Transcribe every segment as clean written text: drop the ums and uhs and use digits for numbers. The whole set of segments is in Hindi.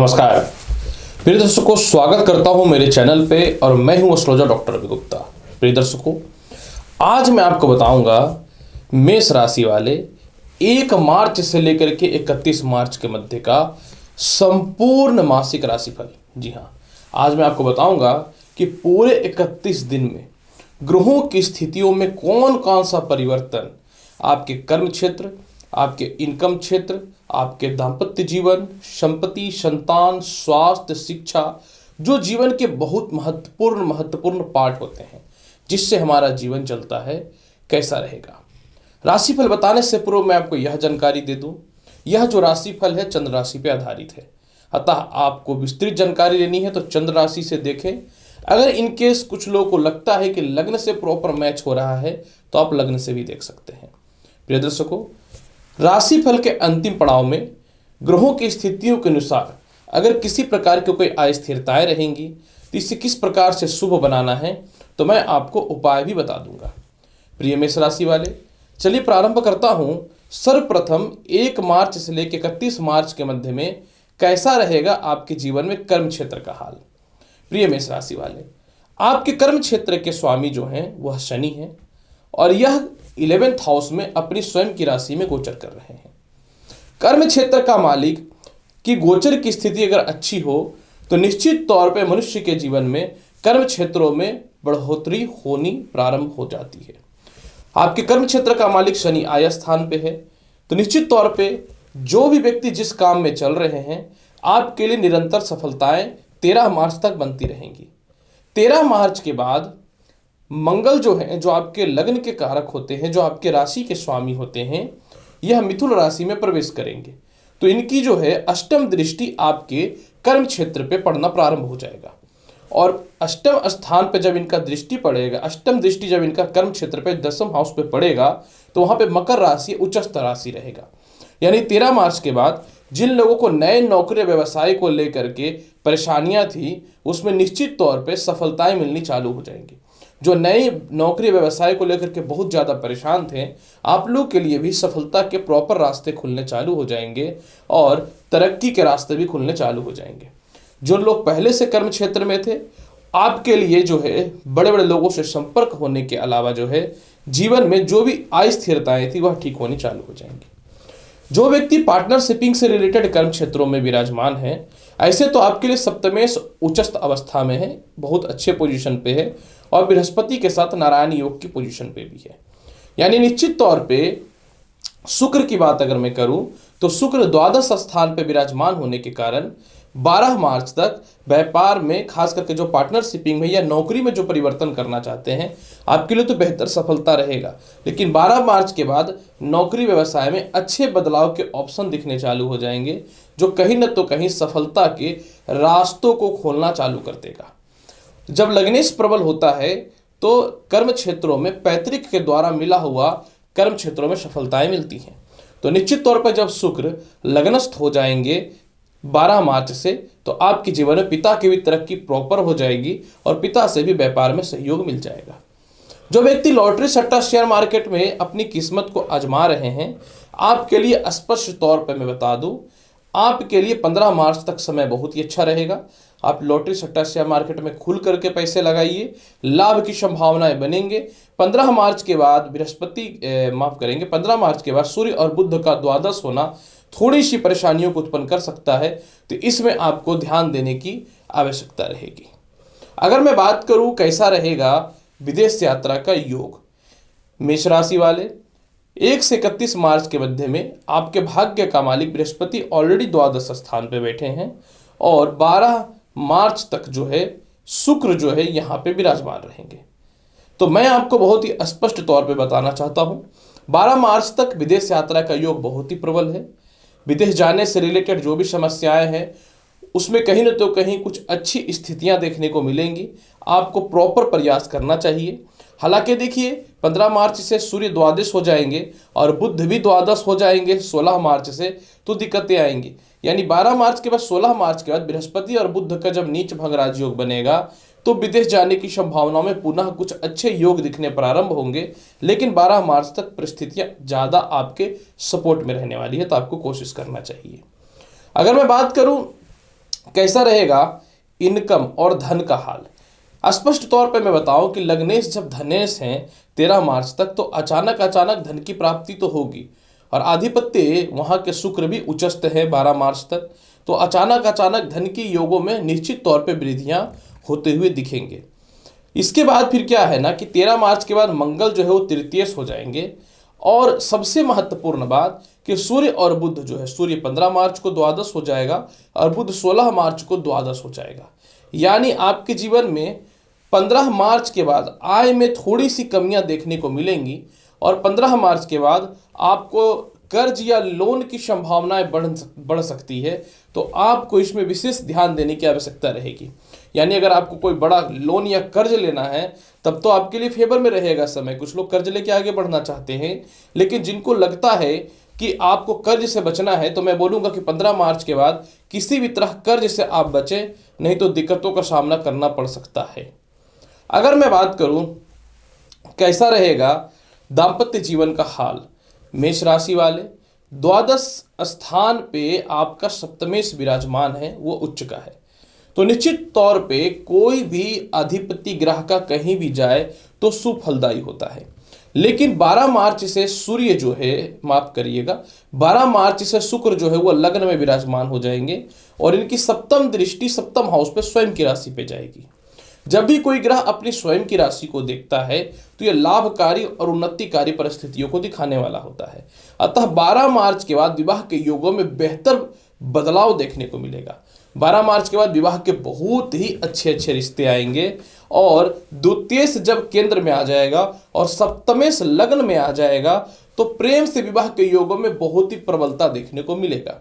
नमस्कार प्रिय दर्शकों, स्वागत करता हूं मेरे चैनल पे और मैं हूं एस्ट्रोलॉजर डॉक्टर रवि गुप्ता। प्रिय दर्शकों, आज मैं आपको बताऊंगा मेष राशि वाले 1 मार्च से लेकर के 31 मार्च के मध्य का संपूर्ण मासिक राशिफल। जी हाँ, आज मैं आपको बताऊंगा कि पूरे 31 दिन में ग्रहों की स्थितियों में कौन कौन सा परिवर्तन आपके कर्म क्षेत्र, आपके इनकम क्षेत्र, आपके दाम्पत्य जीवन, संपत्ति, संतान, स्वास्थ्य, शिक्षा, जो जीवन के बहुत महत्वपूर्ण पार्ट होते हैं जिससे हमारा जीवन चलता है, कैसा रहेगा। राशिफल बताने से पूर्व मैं आपको यह जानकारी दे दूं, यह जो राशिफल है चंद्र राशि पर आधारित है। अतः आपको विस्तृत जानकारी लेनी है तो चंद्र राशि से देखें। अगर इनकेस कुछ लोगों को लगता है कि लग्न से प्रॉपर मैच हो रहा है तो आप लग्न से भी देख सकते हैं। प्रिय दर्शकों, राशिफल के अंतिम पड़ाव में ग्रहों की स्थितियों के अनुसार अगर किसी प्रकार की कोई अस्थिरताएं रहेंगी तो इसे किस प्रकार से शुभ बनाना है तो मैं आपको उपाय भी बता दूंगा। प्रिय मेष राशि वाले, चलिए प्रारंभ करता हूं। सर्वप्रथम 1 मार्च से लेकर 31 मार्च के मध्य में कैसा रहेगा आपके जीवन में कर्म क्षेत्र का हाल। प्रिय मेष राशि वाले, आपके कर्म क्षेत्र के स्वामी जो हैं वह शनि हैं और यह 11th हाउस में अपनी स्वयं की राशि में गोचर कर रहे हैं। कर्म क्षेत्र का मालिक की गोचर की स्थिति अगर अच्छी हो तो निश्चित तौर पे मनुष्य के जीवन में कर्म क्षेत्रों में बढ़ोतरी होनी प्रारंभ हो जाती है। आपके कर्म क्षेत्र का मालिक शनि आय स्थान पे है तो निश्चित तौर पे जो भी व्यक्ति जिस काम में चल रहे हैं आपके लिए निरंतर सफलताएं 13 मार्च तक बनती रहेंगी। 13 मार्च के बाद मंगल जो है, जो आपके लग्न के कारक होते हैं, जो आपके राशि के स्वामी होते हैं, यह मिथुन राशि में प्रवेश करेंगे तो इनकी जो है अष्टम दृष्टि आपके कर्म क्षेत्र पे पड़ना प्रारंभ हो जाएगा। और अष्टम स्थान पे जब इनका दृष्टि पड़ेगा, अष्टम दृष्टि जब इनका कर्म क्षेत्र पे 10th हाउस पे पड़ेगा तो वहां पे मकर राशि उच्चस्थ राशि रहेगा। यानी 13 मार्च के बाद जिन लोगों को नए नौकरी व्यवसाय को लेकर के परेशानियां थी उसमें निश्चित तौर पे सफलताएं मिलनी चालू हो जाएंगी। जो नई नौकरी व्यवसाय को लेकर के बहुत ज़्यादा परेशान थे, आप लोग के लिए भी सफलता के प्रॉपर रास्ते खुलने चालू हो जाएंगे और तरक्की के रास्ते भी खुलने चालू हो जाएंगे। जो लोग पहले से कर्म क्षेत्र में थे, आपके लिए जो है बड़े बड़े लोगों से संपर्क होने के अलावा जो है जीवन में जो भी अस्थिरताएं थी वह ठीक होनी चालू हो जाएंगी। जो व्यक्ति पार्टनरशिपिंग से रिलेटेड कर्म क्षेत्रों में विराजमान है, ऐसे तो आपके लिए सप्तमेश उच्चस्थ अवस्था में है, बहुत अच्छे पोजीशन पे है और बृहस्पति के साथ नारायण योग की पोजीशन पे भी है। यानी निश्चित तौर पे शुक्र की बात अगर मैं करूं तो शुक्र द्वादश स्थान पे विराजमान होने के कारण 12 मार्च तक व्यापार में, खास करके जो पार्टनरशिपिंग में या नौकरी में जो परिवर्तन करना चाहते हैं आपके लिए तो बेहतर सफलता रहेगा। लेकिन 12 मार्च के बाद नौकरी व्यवसाय में अच्छे बदलाव के ऑप्शन दिखने चालू हो जाएंगे जो कहीं न तो कहीं सफलता के रास्तों को खोलना चालू कर देगा। जब लग्नेश प्रबल होता है तो कर्म क्षेत्रों में पैतृक के द्वारा मिला हुआ कर्म क्षेत्रों में सफलताएं मिलती हैं। तो निश्चित तौर पर जब शुक्र लग्नस्थ हो जाएंगे 12 मार्च से तो आपके जीवन में पिता की भी तरक्की प्रॉपर हो जाएगी और पिता से भी व्यापार में सहयोग मिल जाएगा। जो व्यक्ति लॉटरी सट्टा शेयर मार्केट में अपनी किस्मत को आजमा रहे हैं, आपके लिए स्पष्ट तौर पर मैं बता दूं, आपके लिए 15 मार्च तक समय बहुत ही अच्छा रहेगा। आप लॉटरी सट्टा शेयर मार्केट में खुल करके पैसे लगाइए, लाभ की संभावनाएं बनेंगे। 15 मार्च के बाद 15 मार्च के बाद सूर्य और बुध का द्वादश होना थोड़ी सी परेशानियों को उत्पन्न कर सकता है, तो इसमें आपको ध्यान देने की आवश्यकता रहेगी। अगर मैं बात करूं कैसा रहेगा विदेश यात्रा का योग, मेष राशि वाले 1 से 31 मार्च के मध्य में आपके भाग्य का मालिक बृहस्पति ऑलरेडी द्वादश स्थान पे बैठे हैं और 12 मार्च तक जो है शुक्र जो है यहाँ पे विराजमान रहेंगे। तो मैं आपको बहुत ही स्पष्ट तौर पे बताना चाहता हूँ, 12 मार्च तक विदेश यात्रा का योग बहुत ही प्रबल है। विदेश जाने से रिलेटेड जो भी समस्याएं हैं उसमें कहीं न तो कहीं कुछ अच्छी स्थितियां देखने को मिलेंगी। आपको प्रॉपर प्रयास करना चाहिए। हालांकि देखिए 15 मार्च से सूर्य द्वादश हो जाएंगे और बुध भी द्वादश हो जाएंगे 16 मार्च से, तो दिक्कतें आएंगी। यानी 12 मार्च के बाद 16 मार्च के बाद बृहस्पति और बुध का जब नीच भंग राजयोग बनेगा तो विदेश जाने की संभावनाओं में पुनः कुछ अच्छे योग दिखने प्रारंभ होंगे। लेकिन 12 मार्च तक परिस्थितियां ज़्यादा आपके सपोर्ट में रहने वाली है, तो आपको कोशिश करना चाहिए। अगर मैं बात करूं कैसा रहेगा इनकम और धन का हाल। स्पष्ट तौर पे मैं बताऊं कि लग्नेश जब धनेश हैं 13 मार्च तक, तो अचानक अचानक धन की प्राप्ति तो होगी, और आधिपत्य वहां के शुक्र भी उच्चस्थ है 12 मार्च तक, तो अचानक अचानक धन की योगों में निश्चित तौर पे वृद्धियां होते हुए दिखेंगे। इसके बाद फिर क्या है ना कि 13 मार्च के बाद मंगल जो है वो तृतीयश हो जाएंगे, और सबसे महत्वपूर्ण बात कि सूर्य और बुध जो है, सूर्य 15 मार्च को द्वादश हो जाएगा और बुध 16 मार्च को द्वादश हो जाएगा। यानी आपके जीवन में 15 मार्च के बाद आय में थोड़ी सी कमियां देखने को मिलेंगी, और 15 मार्च के बाद आपको कर्ज या लोन की संभावनाएं बढ़ सकती है, तो आपको इसमें विशेष ध्यान देने की आवश्यकता रहेगी। यानी अगर आपको कोई बड़ा लोन या कर्ज लेना है तब तो आपके लिए फेवर में रहेगा समय। कुछ लोग कर्ज लेके आगे बढ़ना चाहते हैं, लेकिन जिनको लगता है कि आपको कर्ज से बचना है, तो मैं बोलूँगा कि 15 मार्च के बाद किसी भी तरह कर्ज से आप बचें, नहीं तो दिक्कतों का सामना करना पड़ सकता है। अगर मैं बात करूं कैसा रहेगा दाम्पत्य जीवन का हाल, मेष राशि वाले, द्वादश स्थान पे आपका सप्तमेश विराजमान है, वो उच्च का है, तो निश्चित तौर पे कोई भी अधिपति ग्रह का कहीं भी जाए तो शुभ फलदायी होता है। लेकिन 12 मार्च से सूर्य जो है, माफ करिएगा, 12 मार्च से शुक्र जो है वो लग्न में विराजमान हो जाएंगे, और इनकी सप्तम दृष्टि सप्तम हाउस पे स्वयं की राशि पे जाएगी। जब भी कोई ग्रह अपनी स्वयं की राशि को देखता है तो यह लाभकारी और उन्नतिकारी परिस्थितियों को दिखाने वाला होता है। अतः 12 मार्च के बाद विवाह के योगों में बेहतर बदलाव देखने को मिलेगा। 12 मार्च के बाद विवाह के बहुत ही अच्छे अच्छे रिश्ते आएंगे, और द्वितीयेश जब केंद्र में आ जाएगा और सप्तमेश लग्न में आ जाएगा, तो प्रेम से विवाह के योगों में बहुत ही प्रबलता देखने को मिलेगा।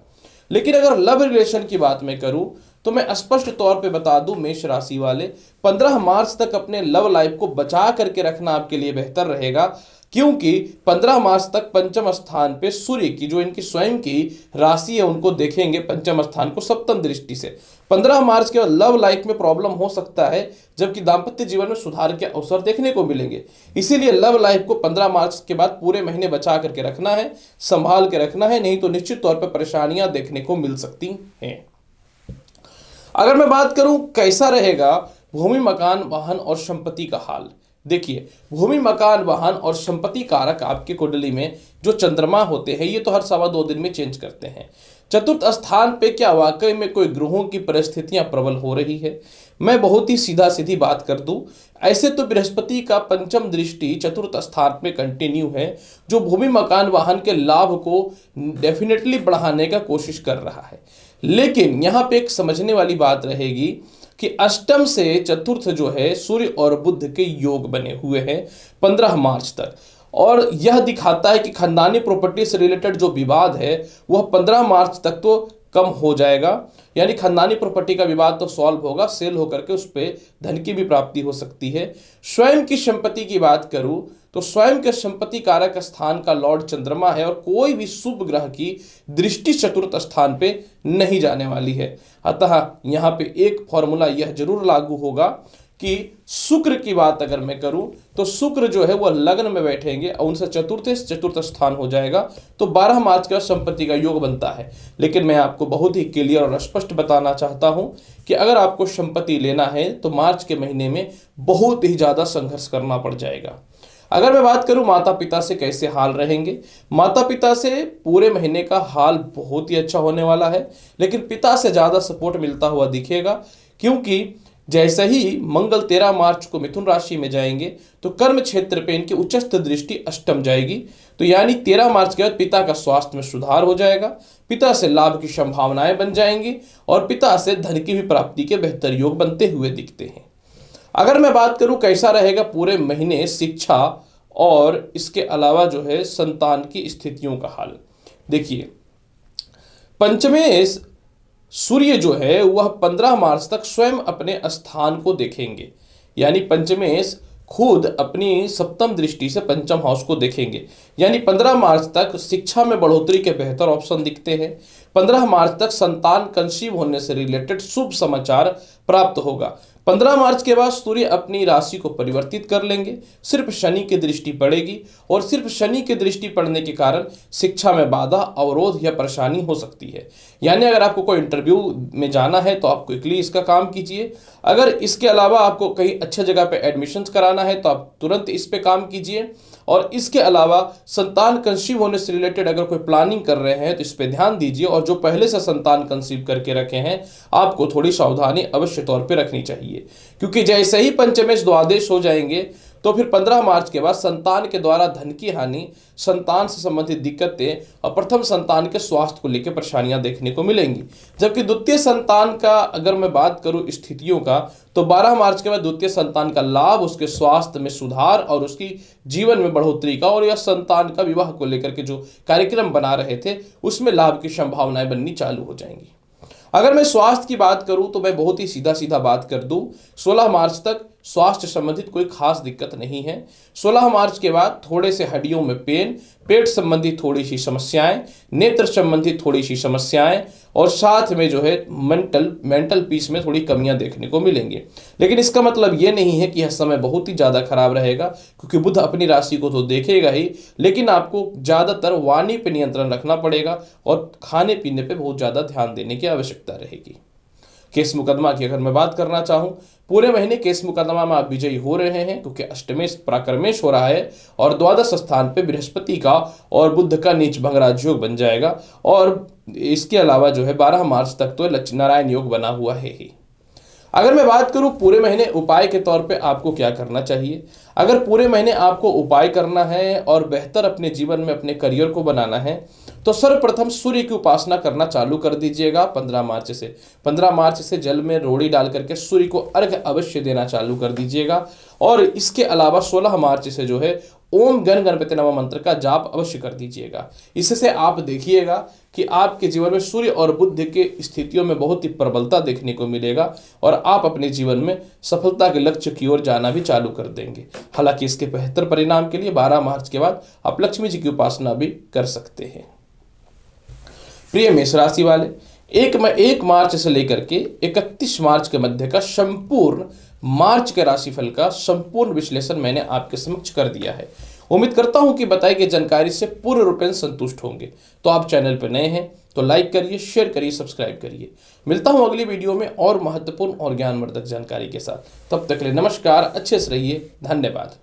लेकिन अगर लव रिलेशन की बात मैं करूं तो मैं स्पष्ट तौर पे बता दूं, मेष राशि वाले 15 मार्च तक अपने लव लाइफ को बचा करके रखना आपके लिए बेहतर रहेगा, क्योंकि 15 मार्च तक पंचम स्थान पे सूर्य की जो इनकी स्वयं की राशि है उनको देखेंगे पंचम स्थान को सप्तम दृष्टि से। 15 मार्च के बाद लव लाइफ में प्रॉब्लम हो सकता है, जबकि दाम्पत्य जीवन में सुधार के अवसर देखने को मिलेंगे। इसीलिए लव लाइफ को 15 मार्च के बाद पूरे महीने बचा करके रखना है, संभाल के रखना है, नहीं तो निश्चित तौर पर परेशानियां देखने को मिल सकती हैं। अगर मैं बात करूं कैसा रहेगा भूमि मकान वाहन और संपत्ति का हाल, देखिए भूमि मकान वाहन और संपत्ति कारक आपके कुंडली में जो चंद्रमा होते हैं ये तो हर 2.25 दिन में चेंज करते हैं। चतुर्थ स्थान पे क्या वाकई में कोई ग्रहों की परिस्थितियां प्रबल हो रही है? मैं बहुत ही सीधा सीधी बात कर दूं, ऐसे तो बृहस्पति का पंचम दृष्टि चतुर्थ स्थान में कंटिन्यू है, जो भूमि मकान वाहन के लाभ को डेफिनेटली बढ़ाने का कोशिश कर रहा है। लेकिन यहाँ पे एक समझने वाली बात रहेगी कि अष्टम से चतुर्थ जो है सूर्य और बुध के योग बने हुए हैं 15 मार्च तक, और यह दिखाता है कि खानदानी प्रॉपर्टी से रिलेटेड जो विवाद है वह 15 मार्च तक तो कम हो जाएगा। यानी खानदानी प्रॉपर्टी का विवाद तो सॉल्व होगा, सेल होकर के उस पर धन की भी प्राप्ति हो सकती है। स्वयं की संपत्ति की बात करूं तो स्वयं के संपत्ति कारक स्थान का लॉर्ड चंद्रमा है, और कोई भी शुभ ग्रह की दृष्टि चतुर्थ स्थान पे नहीं जाने वाली है। अतः यहाँ पे एक फॉर्मूला यह जरूर लागू होगा कि शुक्र की बात अगर मैं करूं तो शुक्र जो है वह लग्न में बैठेंगे और उनसे चतुर्थ स्थान हो जाएगा, तो 12 मार्च का संपत्ति का योग बनता है। लेकिन मैं आपको बहुत ही क्लियर और स्पष्ट बताना चाहता हूं कि अगर आपको संपत्ति लेना है तो मार्च के महीने में बहुत ही ज्यादा संघर्ष करना पड़ जाएगा। अगर मैं बात करूं माता पिता से कैसे हाल रहेंगे, माता पिता से पूरे महीने का हाल बहुत ही अच्छा होने वाला है, लेकिन पिता से ज्यादा सपोर्ट मिलता हुआ दिखेगा, क्योंकि जैसे ही मंगल 13 मार्च को मिथुन राशि में जाएंगे तो कर्म क्षेत्र पे इनकी उच्चस्थ दृष्टि अष्टम जाएगी, तो यानी 13 मार्च के बाद पिता का स्वास्थ्य में सुधार हो जाएगा, पिता से लाभ की संभावनाएं बन जाएंगी, और पिता से धन की भी प्राप्ति के बेहतर योग बनते हुए दिखते हैं। अगर मैं बात करूं कैसा रहेगा पूरे महीने शिक्षा और इसके अलावा जो है संतान की स्थितियों का हाल, देखिए पंचमेश सूर्य जो है वह 15 मार्च तक स्वयं अपने स्थान को देखेंगे, यानी पंचमेश खुद अपनी सप्तम दृष्टि से पंचम हाउस को देखेंगे, यानी 15 मार्च तक शिक्षा में बढ़ोतरी के बेहतर ऑप्शन दिखते हैं। 15 मार्च तक संतान कंसीव होने से रिलेटेड शुभ समाचार प्राप्त होगा। 15 मार्च के बाद सूर्य अपनी राशि को परिवर्तित कर लेंगे, सिर्फ शनि की दृष्टि पड़ेगी और सिर्फ शनि की दृष्टि पड़ने के कारण शिक्षा में बाधा, अवरोध या परेशानी हो सकती है। यानी अगर आपको कोई इंटरव्यू में जाना है तो आप क्विकली इसका काम कीजिए। अगर इसके अलावा आपको कहीं अच्छे जगह पे एडमिशन कराना है तो आप तुरंत इस पे काम कीजिए। और इसके अलावा संतान कंसीव होने से रिलेटेड अगर कोई प्लानिंग कर रहे हैं तो इस पे ध्यान दीजिए। और जो पहले से संतान कंसीव करके रखे हैं, आपको थोड़ी सावधानी अवश्य तौर पे रखनी चाहिए, क्योंकि जैसे ही पंचमेश द्वादश हो जाएंगे तो फिर 15 मार्च के बाद संतान के द्वारा धन की हानि, संतान से संबंधित दिक्कतें और प्रथम संतान के स्वास्थ्य को लेकर परेशानियां देखने को मिलेंगी। जबकि द्वितीय संतान का अगर मैं बात करूं स्थितियों का, तो 12 मार्च के बाद द्वितीय संतान का लाभ, उसके स्वास्थ्य में सुधार और उसकी जीवन में बढ़ोतरी का, और यह संतान का विवाह को लेकर के जो कार्यक्रम बना रहे थे उसमें लाभ की संभावनाएं बननी चालू हो जाएंगी। अगर मैं स्वास्थ्य की बात करूं तो मैं बहुत ही सीधा सीधा बात कर दूं, 16 मार्च तक स्वास्थ्य संबंधित कोई खास दिक्कत नहीं है। 16 मार्च के बाद थोड़े से हड्डियों में पेन, पेट संबंधी थोड़ी सी समस्याएं, नेत्र संबंधी थोड़ी सी समस्याएं और साथ में जो है मेंटल पीस में थोड़ी कमियां देखने को मिलेंगी। लेकिन इसका मतलब ये नहीं है कि यह समय बहुत ही ज़्यादा खराब रहेगा, क्योंकि बुध अपनी राशि को तो देखेगा ही, लेकिन आपको ज़्यादातर वाणी पे नियंत्रण रखना पड़ेगा और खाने पीने पे बहुत ज़्यादा ध्यान देने की आवश्यकता रहेगी। केस मुकदमा की अगर मैं बात करना चाहूं, पूरे महीने केस मुकदमा में आप विजयी हो रहे हैं, क्योंकि अष्टमेश पराक्रमेश हो रहा है और द्वादश स्थान पे बृहस्पति का और बुध का नीच भंग राजयोग बन जाएगा। और इसके अलावा जो है 12 मार्च तक तो नारायण योग बना हुआ है ही। अगर मैं बात करूं पूरे महीने उपाय के तौर पे आपको क्या करना चाहिए, अगर पूरे महीने आपको उपाय करना है और बेहतर अपने जीवन में अपने करियर को बनाना है, तो सर्वप्रथम सूर्य की उपासना करना चालू कर दीजिएगा 15 मार्च से। 15 मार्च से जल में रोड़ी डाल करके सूर्य को अर्घ्य अवश्य देना चालू कर दीजिएगा। और इसके अलावा 16 मार्च से जो है ओम गण गणपति नमः मंत्र का जाप अवश्य कर दीजिएगा। इससे आप देखिएगा कि आपके जीवन में सूर्य और बुध के स्थितियों में बहुत ही प्रबलता देखने को मिलेगा और आप अपने जीवन में सफलता के लक्ष्य की ओर जाना भी चालू कर देंगे। हालांकि इसके बेहतर परिणाम के लिए 12 मार्च के बाद आप लक्ष्मी जी की उपासना भी कर सकते हैं। प्रिय मेष राशि वाले, 1 मार्च से लेकर के 31 मार्च के मध्य का संपूर्ण मार्च के राशिफल का संपूर्ण विश्लेषण मैंने आपके समक्ष कर दिया है। उम्मीद करता हूं कि बताई गई जानकारी से पूर्ण रूपेण संतुष्ट होंगे। तो आप चैनल पर नए हैं तो लाइक करिए, शेयर करिए, सब्सक्राइब करिए। मिलता हूं अगली वीडियो में और महत्वपूर्ण और ज्ञानवर्धक जानकारी के साथ। तब तक के लिए नमस्कार, अच्छे से रहिए, धन्यवाद।